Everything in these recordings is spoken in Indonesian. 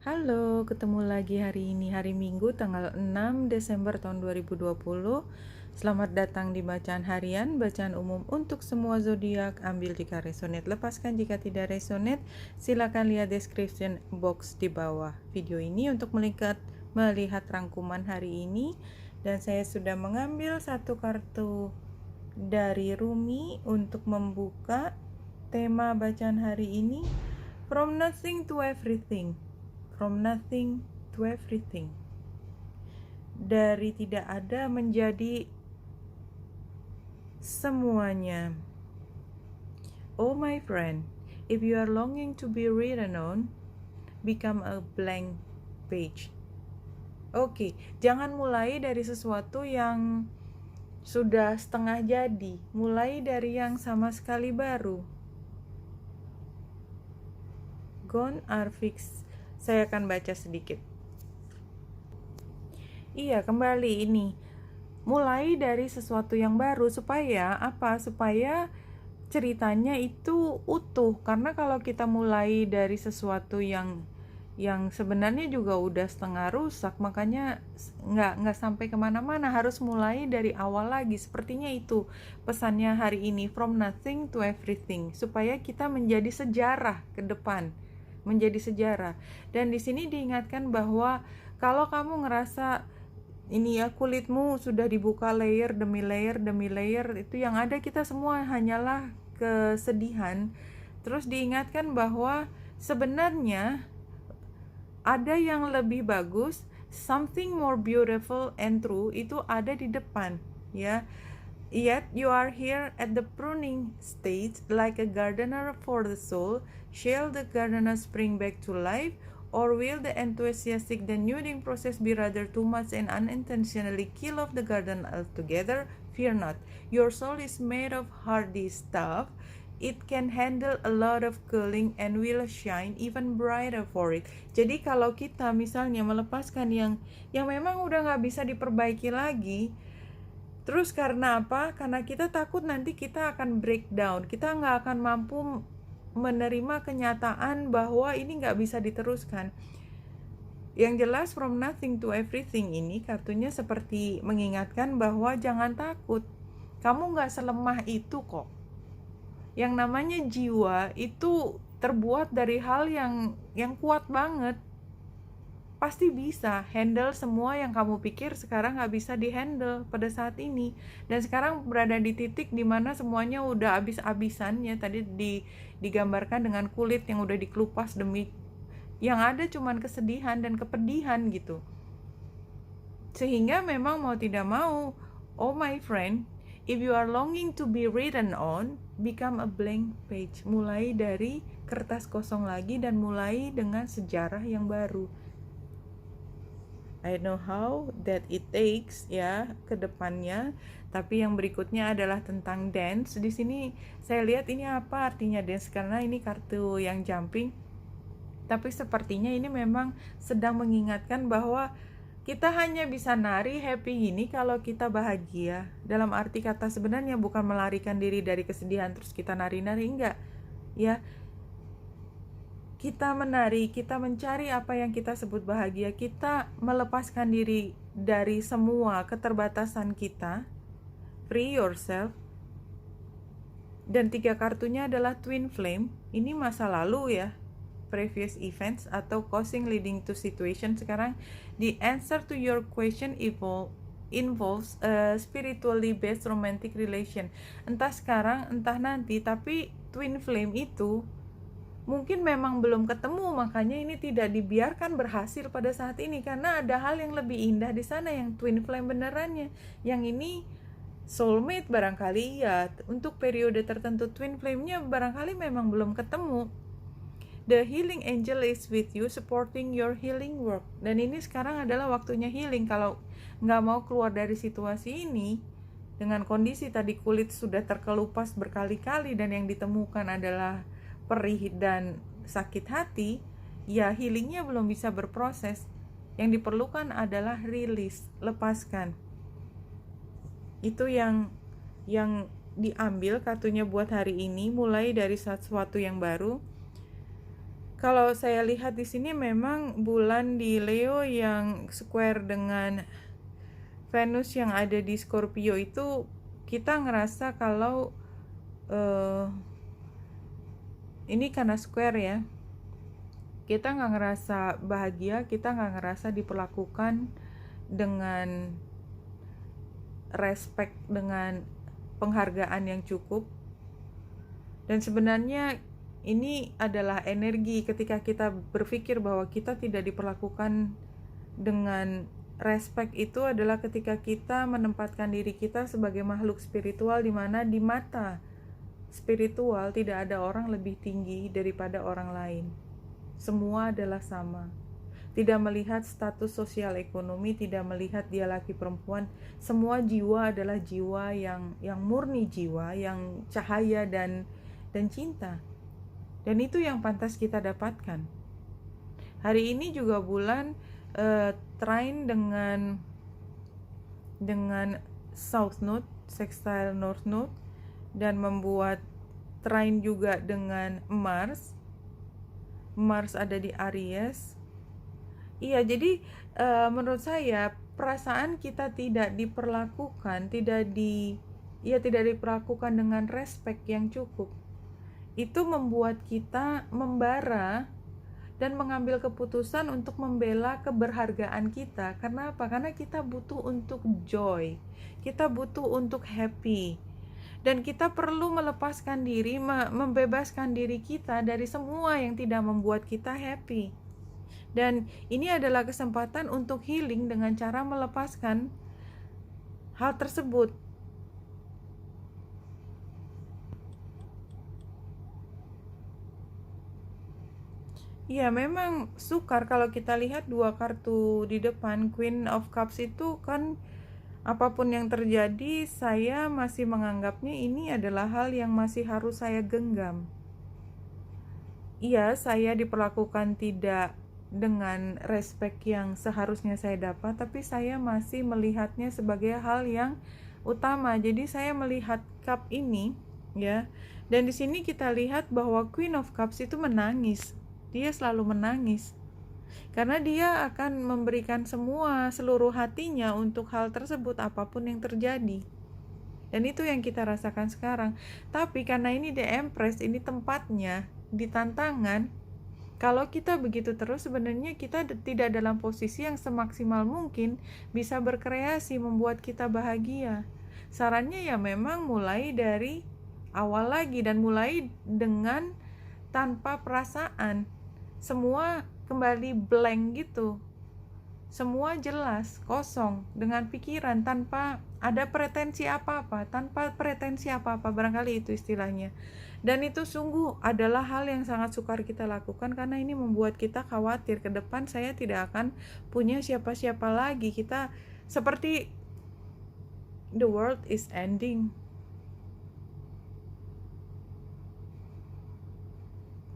Halo, ketemu lagi hari ini, hari Minggu tanggal 6 Desember tahun 2020. Selamat datang di bacaan harian, bacaan umum untuk semua zodiak. Ambil jika resonate, lepaskan jika tidak resonate. Silakan lihat description box di bawah video ini untuk melihat rangkuman hari ini. Dan saya sudah mengambil satu kartu dari Rumi untuk membuka tema bacaan hari ini, From Nothing to Everything. From nothing to everything. Dari tidak ada menjadi semuanya. Oh my friend, if you are longing to be written on, become a blank page. Oke, jangan mulai dari sesuatu yang sudah setengah jadi. Mulai dari yang sama sekali baru. Gone are fixed. Saya akan baca sedikit. Iya, kembali ini. Mulai dari sesuatu yang baru supaya apa? Supaya ceritanya itu utuh. Karena kalau kita mulai dari sesuatu yang sebenarnya juga udah setengah rusak, makanya nggak sampai kemana-mana. Harus mulai dari awal lagi. Sepertinya itu pesannya hari ini, from nothing to everything, supaya kita menjadi sejarah ke depan, menjadi sejarah. Dan di sini diingatkan bahwa kalau kamu ngerasa ini ya, kulitmu sudah dibuka layer demi layer demi layer, itu yang ada kita semua hanyalah kesedihan. Terus diingatkan bahwa sebenarnya ada yang lebih bagus, something more beautiful and true, itu ada di depan ya. Yet you are here at the pruning stage, like a gardener for the soul. Shall the gardener spring back to life, or will the enthusiastic denuding process be rather too much and unintentionally kill off the garden altogether? Fear not, your soul is made of hardy stuff. It can handle a lot of cooling and will shine even brighter for it. Jadi kalau kita misalnya melepaskan yang memang udah nggak bisa diperbaiki lagi, terus karena apa? Karena kita takut nanti kita akan breakdown, kita nggak akan mampu menerima kenyataan bahwa ini nggak bisa diteruskan. Yang jelas, from nothing to everything ini kartunya seperti mengingatkan bahwa jangan takut, kamu nggak selemah itu kok. Yang namanya jiwa itu terbuat dari hal yang kuat banget. Pasti bisa handle semua yang kamu pikir sekarang nggak bisa dihandle pada saat ini. Dan sekarang berada di titik dimana semuanya udah abis-abisannya. Tadi digambarkan dengan kulit yang udah dikelupas demi yang ada cuman kesedihan dan kepedihan gitu. Sehingga memang mau tidak mau, oh my friend, if you are longing to be written on, become a blank page. Mulai dari kertas kosong lagi dan mulai dengan sejarah yang baru. I know how that it takes ya ke depannya, tapi yang berikutnya adalah tentang dance. Di sini saya lihat ini apa artinya dance, karena ini kartu yang jumping. Tapi sepertinya ini memang sedang mengingatkan bahwa kita hanya bisa nari happy ini kalau kita bahagia. Dalam arti kata sebenarnya bukan melarikan diri dari kesedihan terus kita nari-nari, enggak. Ya, kita menari, kita mencari apa yang kita sebut bahagia, kita melepaskan diri dari semua keterbatasan kita, free yourself. Dan 3 kartunya adalah Twin Flame, ini masa lalu ya, previous events atau causing leading to situation. Sekarang the answer to your question involves a spiritually based romantic relation. Entah sekarang, entah nanti, tapi Twin Flame itu mungkin memang belum ketemu, makanya ini tidak dibiarkan berhasil pada saat ini, karena ada hal yang lebih indah di sana, yang twin flame benerannya. Yang ini soulmate barangkali ya, untuk periode tertentu twin flame-nya barangkali memang belum ketemu. The healing angel is with you, supporting your healing work. Dan ini sekarang adalah waktunya healing. Kalau nggak mau keluar dari situasi ini, dengan kondisi tadi kulit sudah terkelupas berkali-kali dan yang ditemukan adalah perih dan sakit hati, ya healingnya belum bisa berproses. Yang diperlukan adalah release, lepaskan. Itu yang diambil kartunya buat hari ini, mulai dari sesuatu yang baru. Kalau saya lihat di sini memang bulan di Leo yang square dengan Venus yang ada di Scorpio itu, kita ngerasa kalau ini karena square ya, kita nggak ngerasa bahagia, kita nggak ngerasa diperlakukan dengan respect, dengan penghargaan yang cukup. Dan sebenarnya ini adalah energi ketika kita berpikir bahwa kita tidak diperlakukan dengan respect, itu adalah ketika kita menempatkan diri kita sebagai makhluk spiritual, di mana di mata spiritual tidak ada orang lebih tinggi daripada orang lain. Semua adalah sama. Tidak melihat status sosial ekonomi, tidak melihat dia laki perempuan, semua jiwa adalah jiwa yang murni, jiwa yang cahaya dan cinta. Dan itu yang pantas kita dapatkan. Hari ini juga bulan trine dengan South Node, sextile North Node, dan membuat trine juga dengan Mars. Mars ada di Aries. Iya, jadi menurut saya perasaan kita tidak diperlakukan, tidak diperlakukan dengan respect yang cukup, itu membuat kita membara dan mengambil keputusan untuk membela keberhargaan kita. Karena apa? Karena kita butuh untuk joy, kita butuh untuk happy, dan kita perlu melepaskan diri, membebaskan diri kita dari semua yang tidak membuat kita happy. Dan ini adalah kesempatan untuk healing dengan cara melepaskan hal tersebut. Ya, memang sukar kalau kita lihat dua kartu di depan, Queen of Cups itu kan, apapun yang terjadi, saya masih menganggapnya ini adalah hal yang masih harus saya genggam. Iya, saya diperlakukan tidak dengan respect yang seharusnya saya dapat, tapi saya masih melihatnya sebagai hal yang utama. Jadi saya melihat cup ini, ya. Dan di sini kita lihat bahwa Queen of Cups itu menangis. Dia selalu menangis. Karena dia akan memberikan seluruh hatinya untuk hal tersebut, apapun yang terjadi. Dan itu yang kita rasakan sekarang. Tapi karena ini The Empress, ini tempatnya di tantangan. Kalau kita begitu terus, sebenarnya kita tidak dalam posisi yang semaksimal mungkin bisa berkreasi, membuat kita bahagia. Sarannya ya memang mulai dari awal lagi, dan mulai dengan tanpa perasaan. Semua kembali blank gitu. Semua jelas, kosong, dengan pikiran, tanpa ada pretensi apa-apa, barangkali itu istilahnya. Dan itu sungguh adalah hal yang sangat sukar kita lakukan, karena ini membuat kita khawatir ke depan saya tidak akan punya siapa-siapa lagi. Kita seperti the world is ending.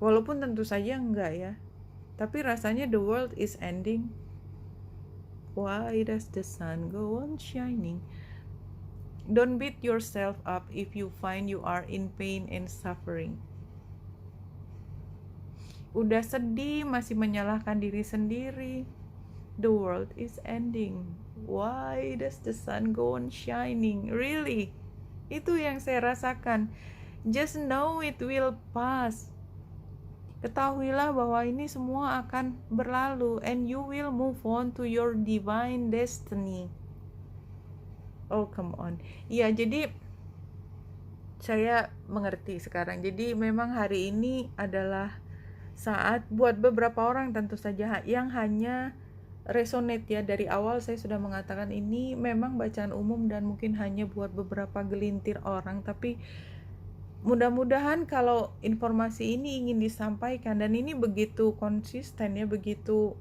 Walaupun tentu saja enggak ya, tapi rasanya the world is ending. Why does the sun go on shining? Don't beat yourself up if you find you are in pain and suffering. Udah sedih masih menyalahkan diri sendiri. The world is ending. Why does the sun go on shining? Really? Itu yang saya rasakan. Just know it will pass. Ketahuilah bahwa ini semua akan berlalu, and you will move on to your divine destiny. Oh, come on. Iya, jadi saya mengerti sekarang. Jadi memang hari ini adalah saat buat beberapa orang tentu saja yang hanya resonate ya. Dari awal saya sudah mengatakan ini memang bacaan umum dan mungkin hanya buat beberapa gelintir orang, tapi mudah-mudahan kalau informasi ini ingin disampaikan, dan ini begitu konsisten ya, begitu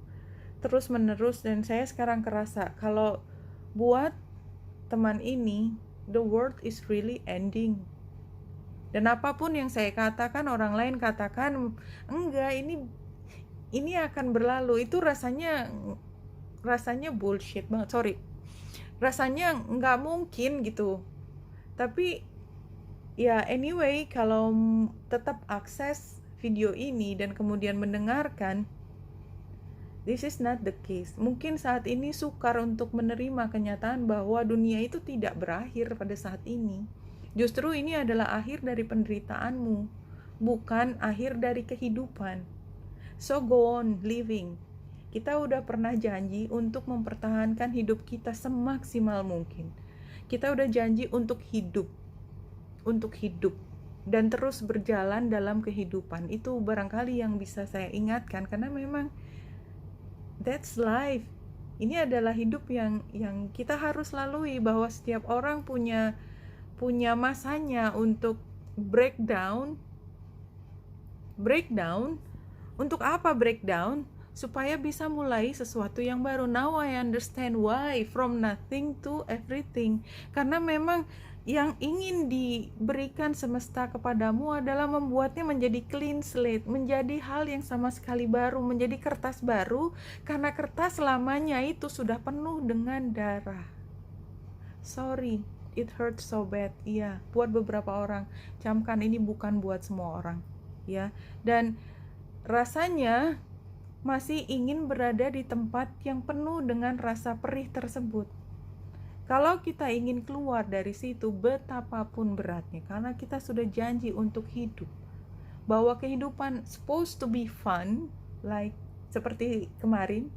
terus menerus, dan saya sekarang kerasa kalau buat teman ini, the world is really ending. Dan apapun yang saya katakan, orang lain katakan enggak, ini akan berlalu, itu rasanya bullshit banget, sorry, rasanya nggak mungkin gitu. Tapi ya anyway, kalau tetap akses video ini dan kemudian mendengarkan, this is not the case. Mungkin saat ini sukar untuk menerima kenyataan bahwa dunia itu tidak berakhir pada saat ini. Justru ini adalah akhir dari penderitaanmu, bukan akhir dari kehidupan. So go on living. Kita udah pernah janji untuk mempertahankan hidup kita semaksimal mungkin. Kita udah janji untuk hidup dan terus berjalan dalam kehidupan. Itu barangkali yang bisa saya ingatkan, karena memang that's life. Ini adalah hidup yang kita harus lalui, bahwa setiap orang punya masanya untuk breakdown. Untuk apa breakdown? Supaya bisa mulai sesuatu yang baru. Now I understand why from nothing to everything. Karena memang yang ingin diberikan semesta kepadamu adalah membuatnya menjadi clean slate, menjadi hal yang sama sekali baru, menjadi kertas baru, karena kertas lamanya itu sudah penuh dengan darah. Sorry, it hurts so bad. Iya, buat beberapa orang. Camkan, ini bukan buat semua orang, ya. Dan rasanya masih ingin berada di tempat yang penuh dengan rasa perih tersebut. Kalau kita ingin keluar dari situ, betapapun beratnya, karena kita sudah janji untuk hidup, bahwa kehidupan supposed to be fun, like seperti kemarin,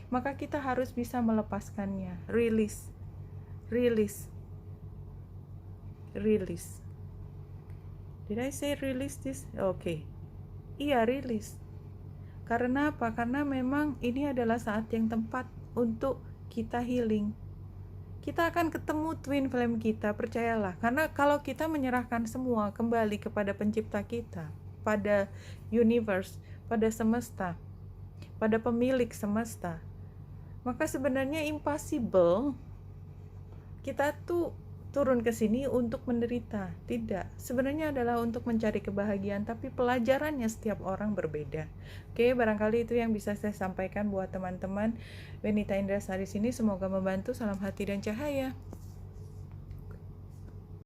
maka kita harus bisa melepaskannya. Release. Did I say release this? Okay. Iya, release. Karena apa? Karena memang ini adalah saat yang tepat untuk kita healing. Kita akan ketemu twin flame kita, percayalah. Karena kalau kita menyerahkan semua kembali kepada pencipta kita, pada universe, pada semesta, pada pemilik semesta, maka sebenarnya impossible kita tuh turun ke sini untuk menderita. Tidak, sebenarnya adalah untuk mencari kebahagiaan, tapi pelajarannya setiap orang berbeda. Oke, barangkali itu yang bisa saya sampaikan buat teman-teman. Benita Indrasari sini, semoga membantu. Salam hati dan cahaya.